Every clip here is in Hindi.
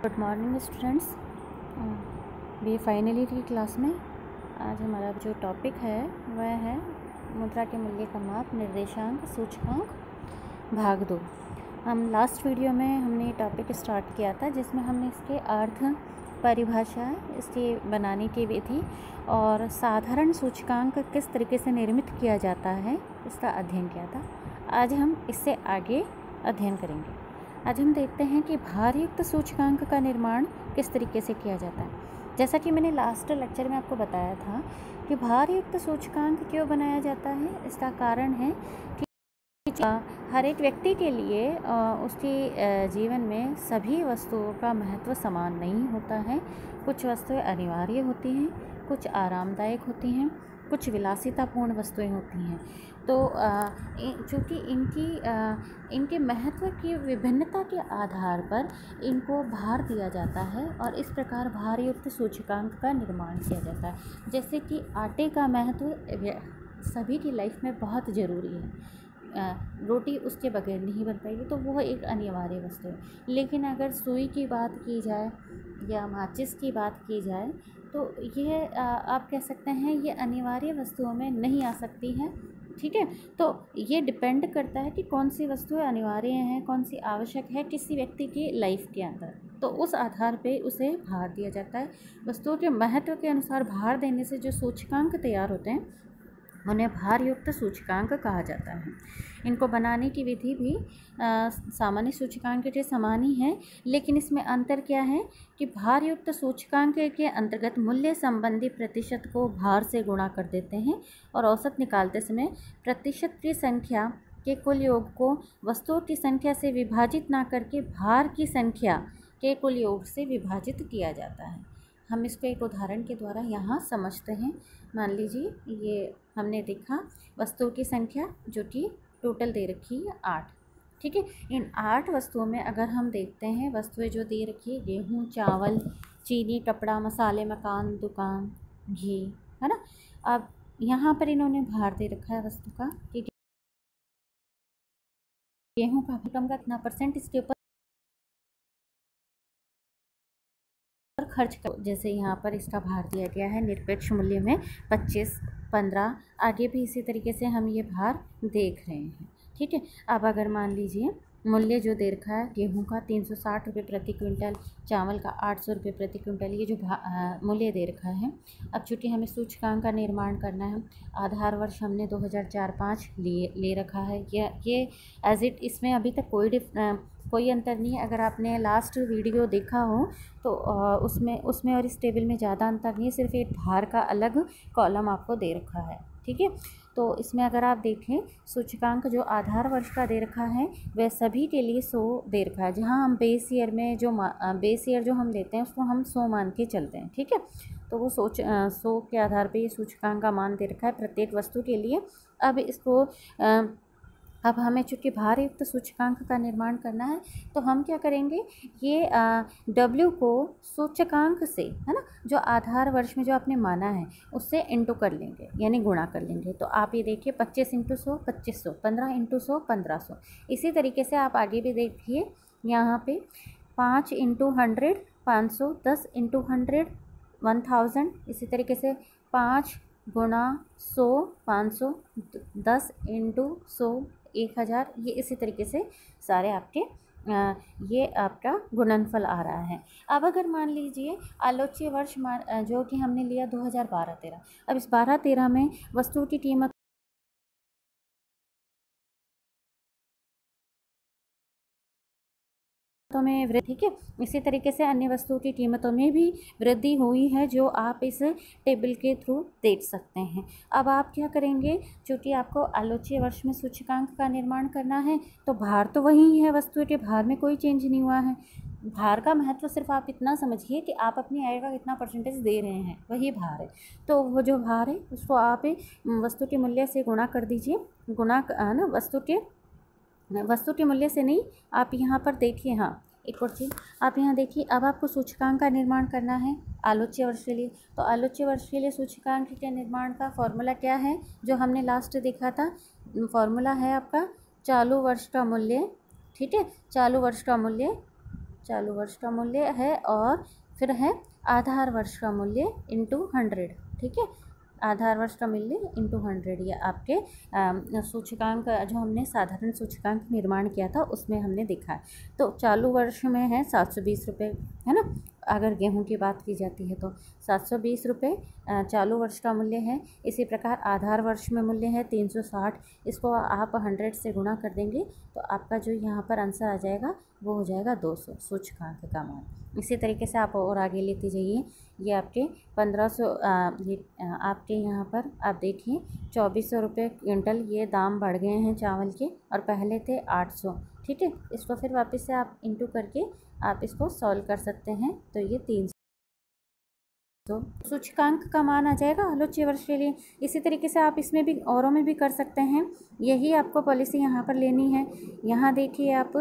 Good morning students. B final year की क्लास में आज हमारा जो टॉपिक है वह है मुद्रा के मूल्य का माप, निर्देशांक, सूचकांक, भाग 2। हम लास्ट वीडियो में हमने टॉपिक स्टार्ट किया था जिसमें हमने इसके अर्थ, परिभाषा, इसके बनाने की विधि और साधारण सूचकांक किस तरीके से निर्मित किया जाता है इसका अध्ययन किया था। आज हम इससे आगे अध्ययन करेंगे। आज हम देखते हैं कि भारयुक्त सूचकांक का निर्माण किस तरीके से किया जाता है। जैसा कि मैंने लास्ट लेक्चर में आपको बताया था कि भारयुक्त सूचकांक क्यों बनाया जाता है। इसका कारण है कि हर एक व्यक्ति के लिए उसके जीवन में सभी वस्तुओं का महत्व समान नहीं होता है। कुछ वस्तुएं अनिवार्य होती हैं, कुछ आरामदायक होती हैं, कुछ विलासितापूर्ण वस्तुएं होती हैं। तो चूँकि इनके महत्व की विभिन्नता के आधार पर इनको भार दिया जाता है और इस प्रकार भारयुक्त सूचकांक का निर्माण किया जाता है। जैसे कि आटे का महत्व सभी की लाइफ में बहुत ज़रूरी है। रोटी उसके बगैर नहीं बन पाएगी, तो वह एक अनिवार्य वस्तु है। लेकिन अगर सुई की बात की जाए या माचिस की बात की जाए तो यह आप कह सकते हैं ये अनिवार्य वस्तुओं में नहीं आ सकती है। ठीक है, तो ये डिपेंड करता है कि कौन सी वस्तुएं अनिवार्य हैं, कौन सी आवश्यक है किसी व्यक्ति की लाइफ के अंदर, तो उस आधार पे उसे भार दिया जाता है। वस्तुओं के महत्व के अनुसार भार देने से जो सूचकांक तैयार होते हैं उन्हें भारयुक्त सूचकांक कहा जाता है। इनको बनाने की विधि भी सामान्य सूचकांक के समान ही है, लेकिन इसमें अंतर क्या है कि भारयुक्त सूचकांक के अंतर्गत मूल्य संबंधी प्रतिशत को भार से गुणा कर देते हैं और औसत निकालते समय प्रतिशत की संख्या के कुल योग को वस्तुओं की संख्या से विभाजित ना करके भार की संख्या के कुल योग से विभाजित किया जाता है। हम इसको एक उदाहरण के द्वारा यहाँ समझते हैं। मान लीजिए ये हमने देखा वस्तुओं की संख्या जो कि टोटल दे रखी है 8। ठीक है, इन 8 वस्तुओं में अगर हम देखते हैं वस्तुएं जो दे रखी है गेहूँ, चावल, चीनी, कपड़ा, मसाले, मकान, दुकान, घी, है ना। अब यहाँ पर इन्होंने भार दे रखा है वस्तु का कि गेहूँ का कम का कितना % इसके ऊपर खर्च कर, जैसे यहाँ पर इसका भार दिया गया है निरपेक्ष मूल्य में 25, 15, आगे भी इसी तरीके से हम ये भार देख रहे हैं। ठीक है, अब अगर मान लीजिए मूल्य जो दे रखा है गेहूं का 360 रुपये प्रति क्विंटल, चावल का 800 रुपये प्रति क्विंटल, ये जो मूल्य दे रखा है। अब चूँकि हमें सूचकांक का निर्माण करना है, आधार वर्ष हमने 2004-5 ले रखा है। ये एज इट, इसमें अभी तक कोई अंतर नहीं है। अगर आपने लास्ट वीडियो देखा हो तो उसमें और इस टेबल में ज़्यादा अंतर नहीं है, सिर्फ एक भार का अलग कॉलम आपको दे रखा है। ठीक है, तो इसमें अगर आप देखें सूचकांक जो आधार वर्ष का दे रखा है वह सभी के लिए 100 दे रखा है। जहाँ हम बेस ईयर में जो बेस ईयर जो हम लेते हैं उसको हम 100 मान के चलते हैं। ठीक है, तो वो 100 के आधार पे ये सूचकांक का मान दे रखा है प्रत्येक वस्तु के लिए। अब हमें चूँकि भारयुक्त सूचकांक का निर्माण करना है तो हम क्या करेंगे, ये W को सूचकांक से, है ना, जो आधार वर्ष में जो आपने माना है उससे इंटू कर लेंगे, यानी गुणा कर लेंगे। तो आप ये देखिए 25 × 100 2500, 15 × 100 1500। इसी तरीके से आप आगे भी देखिए यहाँ पे 5 × 100 500, 10 × 100 1000, इसी तरीके से 5 × 100 500, 10 × 100 1000। ये इसी तरीके से सारे आपके ये आपका गुणनफल आ रहा है। अब अगर मान लीजिए आलोच्य वर्ष जो कि हमने लिया 2012-13, अब इस 12-13 में वस्तुओं की कीमत में वृद्धि, ठीक है, इसी तरीके से अन्य वस्तुओं की कीमतों में भी वृद्धि हुई है जो आप इस टेबल के थ्रू देख सकते हैं। अब आप क्या करेंगे, चूँकि आपको आलोच्य वर्ष में सूचकांक का निर्माण करना है तो भार तो वही है, वस्तुओं के भार में कोई चेंज नहीं हुआ है। भार का महत्व सिर्फ आप इतना समझिए कि आप अपनी आय का कितना % दे रहे हैं, वही भार है। तो वो जो भार है उसको आप वस्तु के मूल्य से गुणा कर दीजिए। गुणा ना वस्तु के मूल्य से नहीं, आप यहाँ पर देखिए, हाँ एक और चीज़ आप यहाँ देखिए। अब आपको सूचकांक का निर्माण करना है आलोच्य वर्ष के लिए, तो आलोच्य वर्ष के लिए सूचकांक के निर्माण का फॉर्मूला क्या है जो हमने लास्ट देखा था। फॉर्मूला है आपका चालू वर्ष का मूल्य। ठीक है, चालू वर्ष का मूल्य चालू वर्ष का मूल्य है, और फिर है आधार वर्ष का मूल्य इंटू 100, ठीक है। आधार वर्ष का मूल्य इंटू 100, ये आपके सूचकांक जो हमने साधारण सूचकांक निर्माण किया था उसमें हमने देखा है। तो चालू वर्ष में है 720 रुपये, है ना। अगर गेहूं की बात की जाती है तो 720 रुपये चालू वर्ष का मूल्य है। इसी प्रकार आधार वर्ष में मूल्य है 360। इसको आप 100 से गुणा कर देंगे तो आपका जो यहाँ पर आंसर आ जाएगा वो हो जाएगा 200 सूचकांक का मान। इसी तरीके से आप और आगे लेते जाइए। ये आपके 1500 आपके यहाँ पर आप देखिए 2400 रुपये क्विंटल ये दाम बढ़ गए हैं चावल के, और पहले थे 800, ठीक है। इसको फिर वापस से आप इंटू करके आप इसको सॉल्व कर सकते हैं, तो ये 300 सूचकांक का मान आ जाएगा आलोच्य वर्ष के लिए। इसी तरीके से आप इसमें भी औरों में भी कर सकते हैं, यही आपको पॉलिसी यहाँ पर लेनी है। यहाँ देखिए आप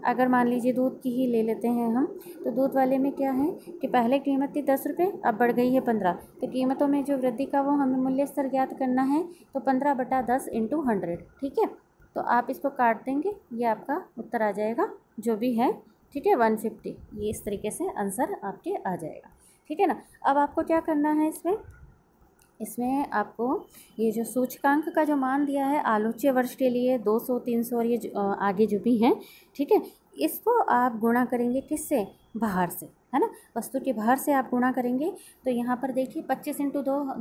अगर मान लीजिए दूध की ही ले लेते हैं हम, तो दूध वाले में क्या है कि पहले कीमत थी 10 रुपये, अब बढ़ गई है 15। तो कीमतों में जो वृद्धि का वो हमें मूल्य स्तर ज्ञात करना है, तो 15/10 इंटू 100, ठीक है। तो आप इसको काट देंगे, ये आपका उत्तर आ जाएगा जो भी है, ठीक है, 150। ये इस तरीके से आंसर आपके आ जाएगा, ठीक है ना। अब आपको क्या करना है इसमें आपको ये जो सूचकांक का जो मान दिया है आलोच्य वर्ष के लिए 200, 300 और ये आगे जो भी हैं, ठीक है, इसको आप गुणा करेंगे किससे, भार से, है ना। वस्तु के भार से आप गुणा करेंगे तो यहाँ पर देखिए 25 ×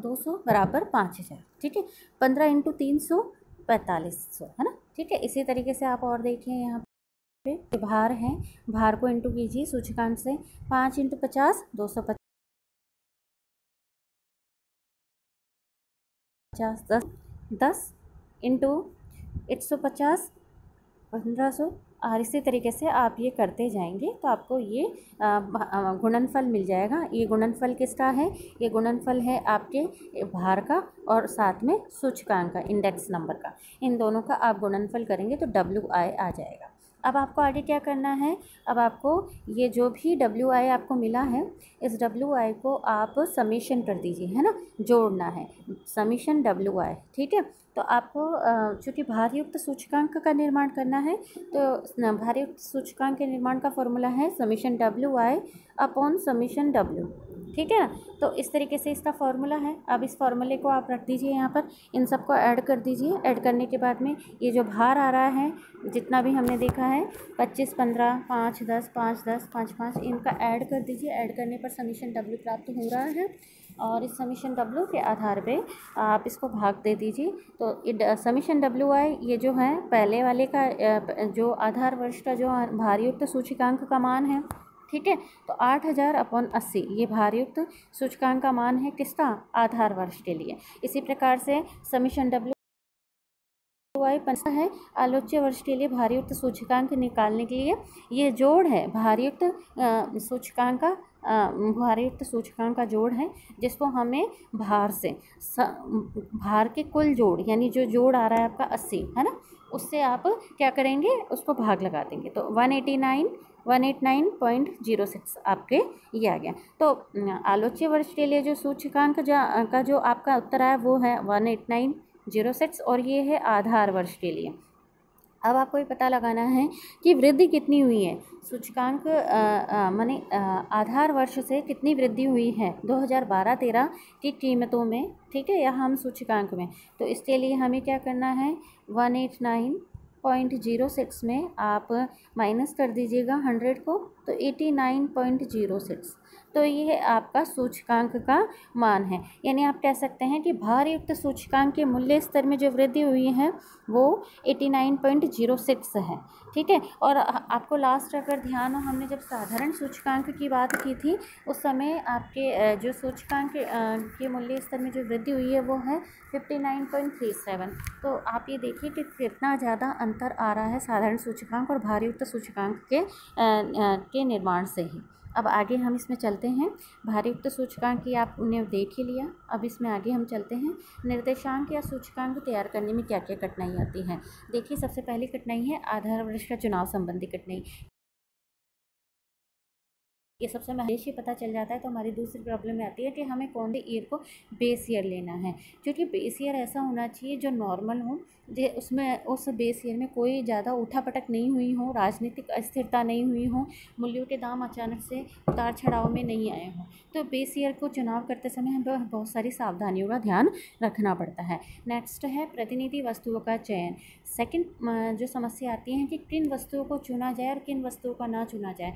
200 बराबर 5000, ठीक है। 15 × 300 4500, है ना, ठीक है। इसी तरीके से आप और देखिए यहाँ पे भार है, भार को इंटू कीजिए सूचकांक से, 5 × 50 250, 10 इंटू 150 1500, और इसी तरीके से आप ये करते जाएंगे तो आपको ये गुणनफल मिल जाएगा। ये गुणनफल किसका है, ये गुणनफल है आपके भार का और साथ में सूचकांक का, इंडेक्स नंबर का। इन दोनों का आप गुणनफल करेंगे तो WI आ जाएगा। अब आपको आगे क्या करना है, अब आपको ये जो भी WI आपको मिला है, इस WI को आप समीशन कर दीजिए, है ना, जोड़ना है, समीशन WI, ठीक है। तो आपको चूँकि भारयुक्त सूचकांक का निर्माण करना है, तो भारयुक्त सूचकांक के निर्माण का फॉर्मूला है summation WI upon summation W, ठीक है ना। तो इस तरीके से इसका फॉर्मूला है। अब इस फॉर्मूले को आप रख दीजिए यहाँ पर, इन सबको ऐड कर दीजिए। ऐड करने के बाद में ये जो भार आ रहा है जितना भी हमने देखा है 25 15 5 10 5 10 5 5, इनका ऐड कर दीजिए। ऐड करने पर समीशन W प्राप्त हो रहा है, और इस समीशन W के आधार पे आप इसको भाग दे दीजिए। तो समीशन WI ये जो है पहले वाले का जो आधार वर्ष का जो भारयुक्त सूचकांक का मान है, ठीक है। तो 8000/80 ये भारयुक्त सूचकांक का मान है किसका, आधार वर्ष के लिए। इसी प्रकार से समीशन WI है आलोच्य वर्ष के लिए भारयुक्त सूचकांक निकालने के लिए। ये जोड़ है भारयुक्त सूचकांक का, भारयुक्त सूचकांक का जोड़ है, जिसको हमें भार से भार के कुल जोड़ यानी जो जोड़ आ रहा है आपका 80, है ना, उससे आप क्या करेंगे, उसको भाग लगा देंगे। तो 189.06 आपके ये आ गया। तो आलोच्य वर्ष के लिए जो सूचकांक का जो आपका उत्तर आया वो है 189.06, और ये है आधार वर्ष के लिए। अब आपको ये पता लगाना है कि वृद्धि कितनी हुई है, सूचकांक माने आधार वर्ष से कितनी वृद्धि हुई है 2012-13 की कीमतों में, ठीक है, या हम सूचकांक में। तो इसके लिए हमें क्या करना है, 189.06 में आप माइनस कर दीजिएगा 100 को, तो 89.06, तो ये आपका सूचकांक का मान है। यानी आप कह सकते हैं कि भारयुक्त सूचकांक के मूल्य स्तर में जो वृद्धि हुई है वो 89.06 है, ठीक है। और आपको लास्ट अगर ध्यान हो, हमने जब साधारण सूचकांक की बात की थी उस समय आपके जो सूचकांक के मूल्य स्तर में जो वृद्धि हुई है वो है 59.37। तो आप ये देखिए कि कितना ज़्यादा अंतर आ रहा है साधारण सूचकांक और भारयुक्त सूचकांक के निर्माण से ही। अब आगे हम इसमें चलते हैं, भारयुक्त सूचकांक की आपने देख ही लिया। अब इसमें आगे हम चलते हैं, निर्देशांक या सूचकांक तैयार करने में क्या क्या कठिनाई आती है। देखिए सबसे पहली कठिनाई है आधार वर्ष का चुनाव संबंधी कठिनाई। ये सबसे महंगे पता चल जाता है तो हमारी दूसरी प्रॉब्लम में आती है कि हमें कौन से ईयर को बेस ईयर लेना है, क्योंकि बेस ईयर ऐसा होना चाहिए जो नॉर्मल हो, जो उसमें उस बेस ईयर में कोई ज़्यादा उठापटक नहीं हुई हो, राजनीतिक अस्थिरता नहीं हुई हो, मूल्यों के दाम अचानक से उतार चढ़ाव में नहीं आए हों। तो बेस ईयर को चुनाव करते समय हमें बहुत सारी सावधानियों का ध्यान रखना पड़ता है। नेक्स्ट है प्रतिनिधि वस्तुओं का चयन। सेकंड जो समस्या आती है कि किन वस्तुओं को चुना जाए और किन वस्तुओं का ना चुना जाए,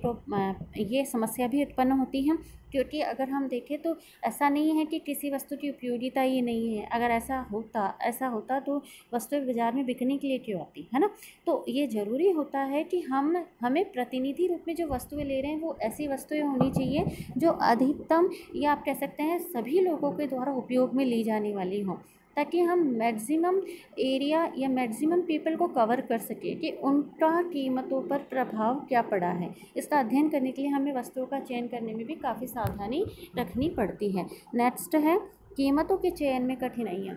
ये समस्या भी उत्पन्न होती है, क्योंकि अगर हम देखें तो ऐसा नहीं है कि किसी वस्तु की उपयोगिता ही नहीं है। अगर ऐसा होता तो वस्तु बाज़ार में बिकने के लिए क्यों आती है ना। तो ये ज़रूरी होता है कि हमें प्रतिनिधि रूप में जो वस्तुएं ले रहे हैं वो ऐसी वस्तुएं होनी चाहिए जो अधिकतम, या आप कह सकते हैं सभी लोगों के द्वारा उपयोग में ली जाने वाली हों, ताकि हम मैक्सिमम एरिया या मैक्सिमम पीपल को कवर कर सकें कि उनका कीमतों पर प्रभाव क्या पड़ा है। इसका अध्ययन करने के लिए हमें वस्तुओं का चयन करने में भी काफ़ी सावधानी रखनी पड़ती है। नेक्स्ट है कीमतों के चयन में कठिनाइयाँ।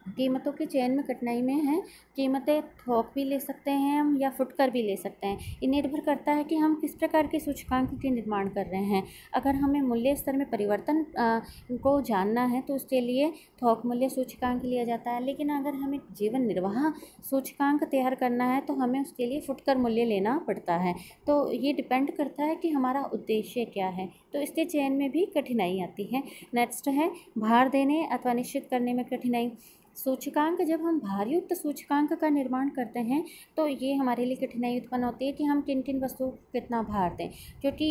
कीमतों के चयन में कठिनाई में है, कीमतें थोक भी ले सकते हैं हम या फुटकर भी ले सकते हैं। ये निर्भर करता है कि हम किस प्रकार के सूचकांक के निर्माण कर रहे हैं। अगर हमें मूल्य स्तर में परिवर्तन को जानना है तो उसके लिए थोक मूल्य सूचकांक लिया जाता है, लेकिन अगर हमें जीवन निर्वाह सूचकांक तैयार करना है तो हमें उसके लिए फुटकर मूल्य लेना पड़ता है। तो ये डिपेंड करता है कि हमारा उद्देश्य क्या है, तो इसके चयन में भी कठिनाई आती है। नेक्स्ट है भार देने अथवा निश्चित करने में कठिनाई। सूचकांक, जब हम भारयुक्त सूचकांक का निर्माण करते हैं तो ये हमारे लिए कठिनाई उत्पन्न होती है कि हम किन किन वस्तुओं को कितना भार दें, क्योंकि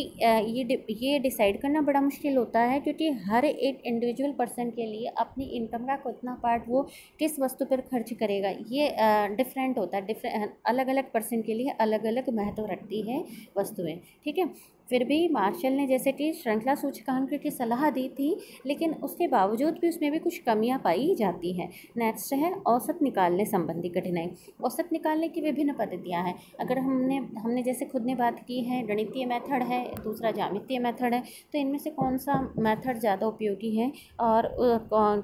ये डिसाइड करना बड़ा मुश्किल होता है, क्योंकि हर एक इंडिविजुअल पर्सन के लिए अपनी इनकम का कितना पार्ट वो किस वस्तु पर खर्च करेगा ये डिफरेंट होता है। अलग अलग पर्सन के लिए अलग अलग महत्व रखती है वस्तुएं, ठीक है। फिर भी मार्शल ने जैसे कि श्रृंखला सूचकांक की सलाह दी थी, लेकिन उसके बावजूद भी उसमें भी कुछ कमियां पाई जाती हैं। नेक्स्ट है औसत निकालने संबंधी कठिनाई। औसत निकालने की विभिन्न पद्धतियां हैं। अगर हमने जैसे खुद ने बात की है, गणितीय मेथड है, दूसरा ज्यामितीय मेथड है, तो इनमें से कौन सा मेथड ज़्यादा उपयोगी है और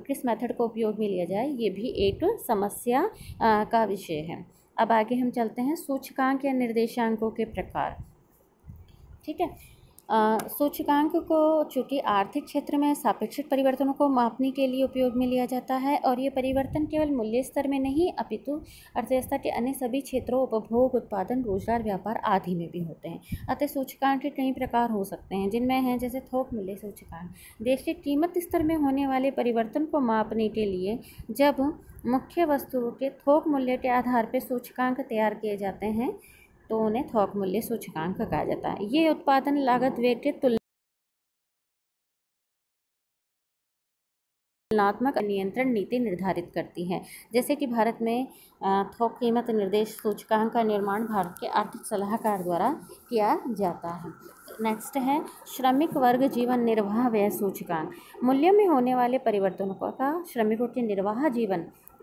किस मेथड को उपयोग में लिया जाए, ये भी एक समस्या का विषय है। अब आगे हम चलते हैं सूचकांक या निर्देशांकों के प्रकार, ठीक है। सूचकांक को चूँकि आर्थिक क्षेत्र में सापेक्षिक परिवर्तनों को मापने के लिए उपयोग में लिया जाता है, और ये परिवर्तन केवल मूल्य स्तर में नहीं अपितु अर्थव्यवस्था के अन्य सभी क्षेत्रों, उपभोग, उत्पादन, रोजगार, व्यापार आदि में भी होते हैं। अतः सूचकांक के कई प्रकार हो सकते हैं, जिनमें हैं जैसे थोक मूल्य सूचकांक। देश के कीमत स्तर में होने वाले परिवर्तन को मापने के लिए जब मुख्य वस्तुओं के थोक मूल्य के आधार पर सूचकांक तैयार किए जाते हैं तो उन्हें थोक मूल्य सूचकांक कहा जाता है। ये उत्पादन लागत व्यय के तुलनात्मक नियंत्रण नीति निर्धारित करती है। जैसे कि भारत में थोक कीमत निर्देश सूचकांक का निर्माण भारत के आर्थिक सलाहकार द्वारा किया जाता है। नेक्स्ट है श्रमिक वर्ग जीवन निर्वाह व्यय सूचकांक। मूल्य में होने वाले परिवर्तनों का श्रमिकों के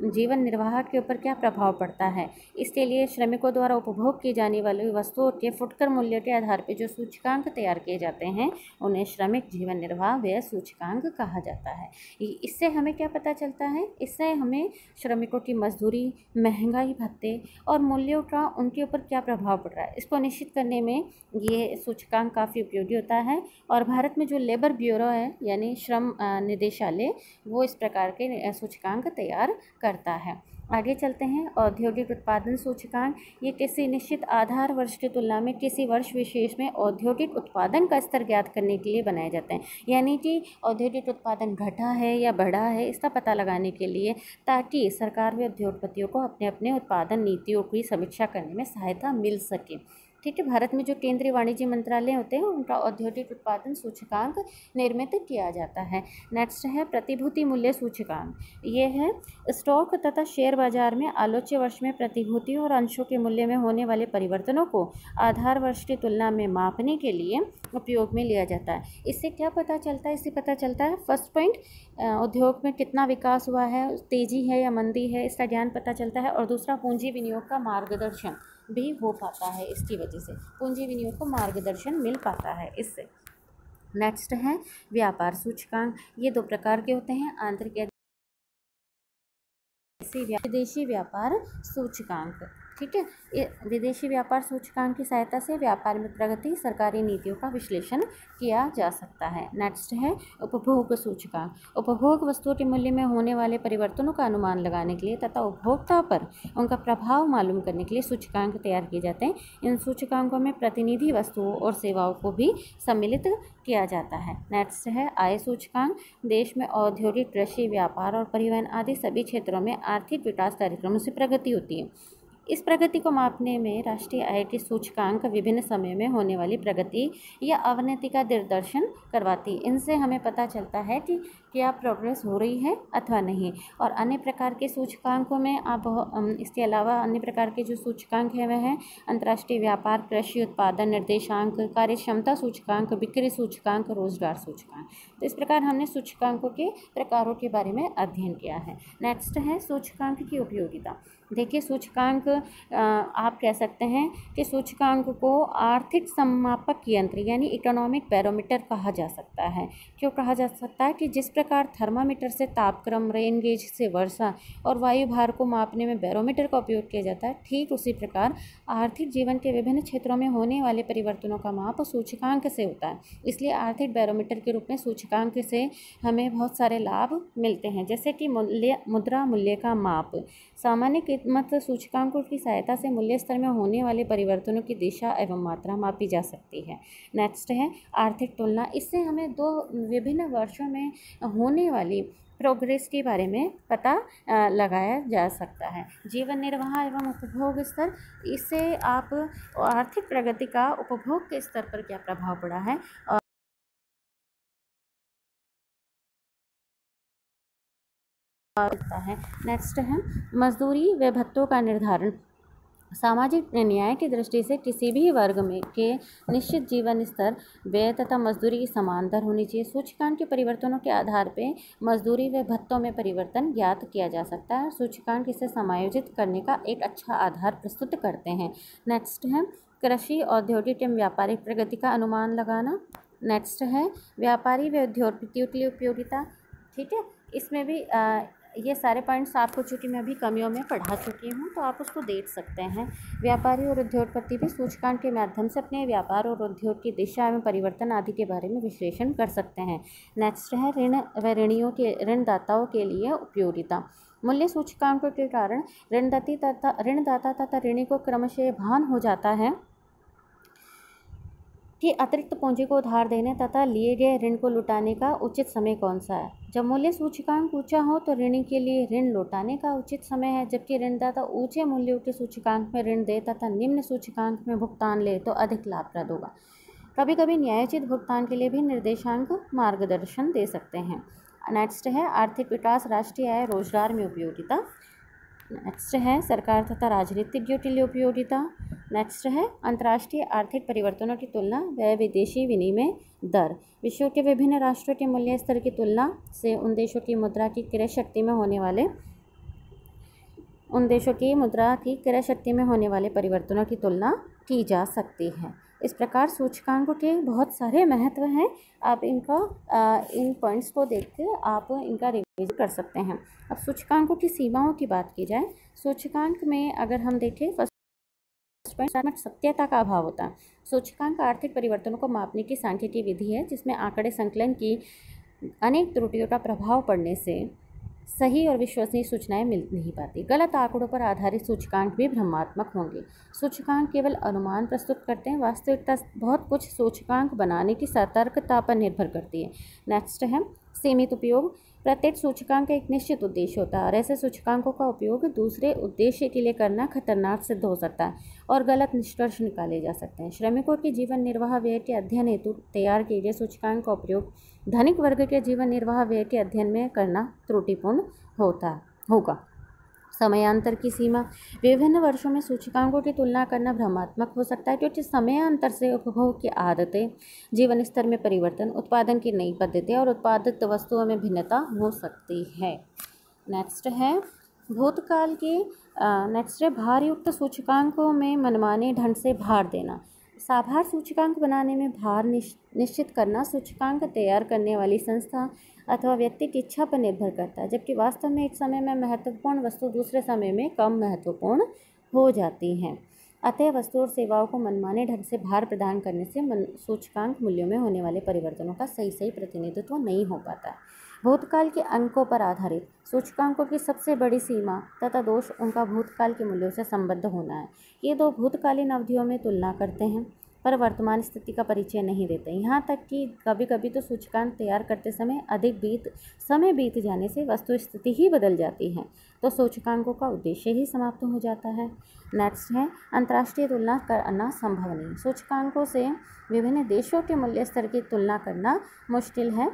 जीवन निर्वाह के ऊपर क्या प्रभाव पड़ता है, इसके लिए श्रमिकों द्वारा उपभोग की जाने वाली वस्तुओं के फुटकर मूल्य के आधार पर जो सूचकांक तैयार किए जाते हैं उन्हें श्रमिक जीवन निर्वाह व्यय सूचकांक कहा जाता है। इससे हमें क्या पता चलता है, इससे हमें श्रमिकों की मजदूरी, महंगाई भत्ते और मूल्यों का उनके ऊपर क्या प्रभाव पड़ रहा है, इसको निश्चित करने में ये सूचकांक काफ़ी उपयोगी होता है। और भारत में जो लेबर ब्यूरो है यानी श्रम निदेशालय, वो इस प्रकार के सूचकांक तैयार करता है। आगे चलते हैं औद्योगिक उत्पादन सूचकांक। ये किसी निश्चित आधार वर्ष की तुलना में किसी वर्ष विशेष में औद्योगिक उत्पादन का स्तर ज्ञात करने के लिए बनाए जाते हैं, यानी कि औद्योगिक उत्पादन घटा है या बढ़ा है इसका पता लगाने के लिए, ताकि सरकार व उद्योगपतियों को अपने अपने उत्पादन नीतियों की समीक्षा करने में सहायता मिल सके, ठीक है। भारत में जो केंद्रीय वाणिज्य मंत्रालय होते हैं उनका औद्योगिक उत्पादन सूचकांक निर्मित किया जाता है। नेक्स्ट है प्रतिभूति मूल्य सूचकांक। ये है स्टॉक तथा शेयर बाजार में आलोच्य वर्ष में प्रतिभूतियों और अंशों के मूल्य में होने वाले परिवर्तनों को आधार वर्ष की तुलना में मापने के लिए उपयोग में लिया जाता है। इससे क्या पता चलता है, इससे पता चलता है फर्स्ट पॉइंट, उद्योग में कितना विकास हुआ है, तेजी है या मंदी है, इसका ज्ञान पता चलता है। और दूसरा पूंजी विनियोग का मार्गदर्शन भी हो पाता है, इसकी वजह से पूंजी विनियोग को मार्गदर्शन मिल पाता है इससे। नेक्स्ट है व्यापार सूचकांक। ये दो प्रकार के होते हैं, आंतरिक विदेशी व्यापार सूचकांक, ठीक है। विदेशी व्यापार सूचकांक की सहायता से व्यापार में प्रगति, सरकारी नीतियों का विश्लेषण किया जा सकता है। नेक्स्ट है उपभोग सूचकांक। उपभोग वस्तुओं के मूल्य में होने वाले परिवर्तनों का अनुमान लगाने के लिए तथा उपभोक्ता पर उनका प्रभाव मालूम करने के लिए सूचकांक तैयार किए जाते हैं। इन सूचकांकों में प्रतिनिधि वस्तुओं और सेवाओं को भी सम्मिलित किया जाता है। नेक्स्ट है आय सूचकांक। देश में औद्योगिक, कृषि, व्यापार और परिवहन आदि सभी क्षेत्रों में आर्थिक विकास कार्यक्रमों से प्रगति होती है। इस प्रगति को मापने में राष्ट्रीय आय के सूचकांक विभिन्न समय में होने वाली प्रगति या अवनति का निर्देशन करवाती है। इनसे हमें पता चलता है कि क्या प्रोग्रेस हो रही है अथवा नहीं। और अन्य प्रकार के सूचकांकों में आप इसके अलावा अन्य प्रकार के जो सूचकांक हैं वह हैं अंतर्राष्ट्रीय व्यापार, कृषि उत्पादन निर्देशांक, कार्यक्षमता सूचकांक, बिक्री सूचकांक, रोजगार सूचकांक। तो इस प्रकार हमने सूचकांकों के प्रकारों के बारे में अध्ययन किया है। नेक्स्ट है सूचकांक की उपयोगिता। देखिए, सूचकांक आप कह सकते हैं कि सूचकांक को आर्थिक सम्मापक यंत्र यानी इकोनॉमिक बैरोमीटर कहा जा सकता है। क्यों कहा जा सकता है कि जिस प्रकार थर्मामीटर से तापक्रम, रेन गेज से वर्षा और वायु भार को मापने में बैरोमीटर का उपयोग किया जाता है, ठीक उसी प्रकार आर्थिक जीवन के विभिन्न क्षेत्रों में होने वाले परिवर्तनों का माप सूचकांक से होता है। इसलिए आर्थिक बैरोमीटर के रूप में सूचकांक से हमें बहुत सारे लाभ मिलते हैं, जैसे कि मुद्रा मूल्य का माप। सामान्य कीमत सूचकांकों की सहायता से मूल्य स्तर में होने वाले परिवर्तनों की दिशा एवं मात्रा मापी जा सकती है। नेक्स्ट है आर्थिक तुलना। इससे हमें दो विभिन्न वर्षों में होने वाली प्रोग्रेस के बारे में पता लगाया जा सकता है। जीवन निर्वाह एवं उपभोग स्तर, इससे आप आर्थिक प्रगति का उपभोग के स्तर पर क्या प्रभाव पड़ा है है। नेक्स्ट है मजदूरी व भत्तों का निर्धारण। सामाजिक न्याय की दृष्टि से किसी भी वर्ग में के निश्चित जीवन स्तर, व्यय तथा मजदूरी की समान दर होनी चाहिए। सूचकांक के परिवर्तनों के आधार पर मजदूरी व भत्तों में परिवर्तन ज्ञात किया जा सकता है। सूचकांक इसे समायोजित करने का एक अच्छा आधार प्रस्तुत करते हैं। नेक्स्ट है कृषि, औद्योगिक एवं व्यापारिक प्रगति का अनुमान लगाना। नेक्स्ट है व्यापारी व उद्योगपतियों के लिए उपयोगिता। ठीक है, इसमें भी ये सारे पॉइंट्स आपको चूँकि मैं अभी कमियों में पढ़ा चुकी हूँ तो आप उसको देख सकते हैं। व्यापारी और उद्योगपति भी सूचकांक के माध्यम से अपने व्यापार और उद्योग की दिशा एवं परिवर्तन आदि के बारे में विश्लेषण कर सकते हैं। नेक्स्ट है ऋण व ऋणदाताओं के लिए उपयोगिता। मूल्य सूचकांकों के कारण ऋणदाता तथा ऋणी को क्रमशः भान हो जाता है कि अतिरिक्त पूंजी को उधार देने तथा लिए गए ऋण को लौटाने का उचित समय कौन सा है। जब मूल्य सूचकांक ऊंचा हो तो ऋणी के लिए ऋण लौटाने का उचित समय है, जबकि ऋणदाता ऊंचे मूल्यों के सूचकांक में ऋण दे तथा निम्न सूचकांक में भुगतान ले तो अधिक लाभप्रद होगा। कभी कभी न्यायोचित भुगतान के लिए भी निर्देशांक मार्गदर्शन दे सकते हैं। नेक्स्ट है आर्थिक विकास, राष्ट्रीय आय, रोजगार में उपयोगिता। नेक्स्ट है सरकार तथा राजनीतिज्ञों के लिए उपयोगिता। नेक्स्ट है अंतर्राष्ट्रीय आर्थिक परिवर्तनों की तुलना व विदेशी विनिमय दर। विश्व के विभिन्न राष्ट्रों के मूल्य स्तर की तुलना से उन देशों की मुद्रा की क्रय शक्ति में होने वाले परिवर्तनों की तुलना की जा सकती है। इस प्रकार सूचकांकों के बहुत सारे महत्व हैं। आप इन पॉइंट्स को देख कर आप इनका रिवीजन कर सकते हैं। अब सूचकांकों की सीमाओं की बात की जाए, सूचकांक में अगर हम देखें फर्स्ट पॉइंट सत्यता का अभाव होता है। सूचकांक आर्थिक परिवर्तनों को मापने की सांख्यिकीय विधि है जिसमें आंकड़े संकलन की अनेक त्रुटियों का प्रभाव पड़ने से सही और विश्वसनीय सूचनाएं मिल नहीं पाती। गलत आंकड़ों पर आधारित सूचकांक भी भ्रमात्मक होंगे। सूचकांक केवल अनुमान प्रस्तुत करते हैं, वास्तविकता बहुत कुछ सूचकांक बनाने की सतर्कता पर निर्भर करती है। नेक्स्ट है सीमित उपयोग। प्रत्येक सूचकांक का एक निश्चित उद्देश्य होता है और ऐसे सूचकांकों का उपयोग दूसरे उद्देश्य के लिए करना खतरनाक सिद्ध हो सकता है और गलत निष्कर्ष निकाले जा सकते हैं। श्रमिकों के जीवन निर्वाह व्यय के अध्ययन हेतु तैयार किए गए सूचकांक का उपयोग धनिक वर्ग के जीवन निर्वाह व्यय के अध्ययन में करना त्रुटिपूर्ण होगा। समयांतर की सीमा। विभिन्न वर्षों में सूचकांकों की तुलना करना भ्रमात्मक हो सकता है क्योंकि समयांतर से उपभोग की आदतें, जीवन स्तर में परिवर्तन, उत्पादन की नई पद्धतियाँ और उत्पादित वस्तुओं में भिन्नता हो सकती है। नेक्स्ट है भूतकाल के भारयुक्त सूचकांकों में मनमाने ढंग से भार देना। साभार सूचकांक बनाने में भार निश्चित करना सूचकांक तैयार करने वाली संस्था अथवा व्यक्ति की इच्छा पर निर्भर करता है, जबकि वास्तव में एक समय में महत्वपूर्ण वस्तु दूसरे समय में कम महत्वपूर्ण हो जाती हैं। अतः वस्तु और सेवाओं को मनमाने ढंग से भार प्रदान करने से सूचकांक मूल्यों में होने वाले परिवर्तनों का सही प्रतिनिधित्व नहीं हो पाता है। भूतकाल के अंकों पर आधारित सूचकांकों की सबसे बड़ी सीमा तथा दोष उनका भूतकाल के मूल्यों से संबद्ध होना है। ये दो भूतकालीन अवधियों में तुलना करते हैं पर वर्तमान स्थिति का परिचय नहीं देते। यहाँ तक कि कभी कभी तो सूचकांक तैयार करते समय समय बीत जाने से वस्तु स्थिति ही बदल जाती है, तो सूचकांकों का उद्देश्य ही समाप्त हो जाता है। नेक्स्ट है अंतर्राष्ट्रीय तुलना करना संभव नहीं। सूचकांकों से विभिन्न देशों के मूल्य स्तर की तुलना करना मुश्किल है,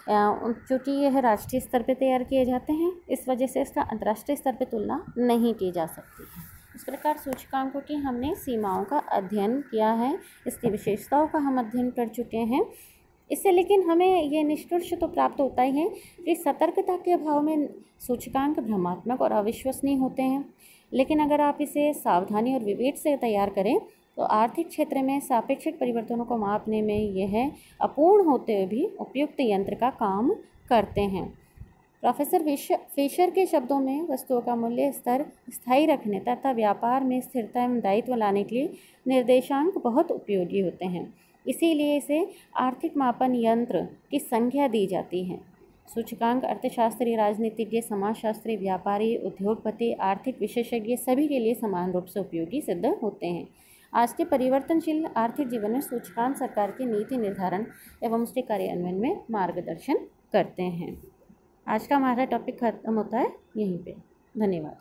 क्योंकि यह राष्ट्रीय स्तर पर तैयार किए जाते हैं, इस वजह से इसका अंतर्राष्ट्रीय स्तर पर तुलना नहीं की जा सकती है। इस प्रकार सूचकांकों की हमने सीमाओं का अध्ययन किया है, इसकी विशेषताओं का हम अध्ययन कर चुके हैं। इससे लेकिन हमें ये निष्कर्ष तो प्राप्त होता ही है कि सतर्कता के अभाव में सूचकांक भ्रमात्मक और अविश्वसनीय होते हैं, लेकिन अगर आप इसे सावधानी और विवेक से तैयार करें तो आर्थिक क्षेत्र में सापेक्षिक परिवर्तनों को मापने में यह अपूर्ण होते हुए भी उपयुक्त यंत्र का काम करते हैं। प्रोफेसर फिशर के शब्दों में वस्तुओं का मूल्य स्तर स्थायी रखने तथा व्यापार में स्थिरता एवं दायित्व लाने के लिए निर्देशांक बहुत उपयोगी होते हैं, इसीलिए इसे आर्थिक मापन यंत्र की संज्ञा दी जाती है। सूचकांक अर्थशास्त्री, राजनीतिज्ञ, समाजशास्त्री, व्यापारी, उद्योगपति, आर्थिक विशेषज्ञ सभी के लिए समान रूप से उपयोगी सिद्ध होते हैं। आज के परिवर्तनशील आर्थिक जीवन में सूचकांक सरकार की नीति निर्धारण एवं उसके कार्यान्वयन में मार्गदर्शन करते हैं। आज का हमारा टॉपिक खत्म होता है यहीं पे। धन्यवाद।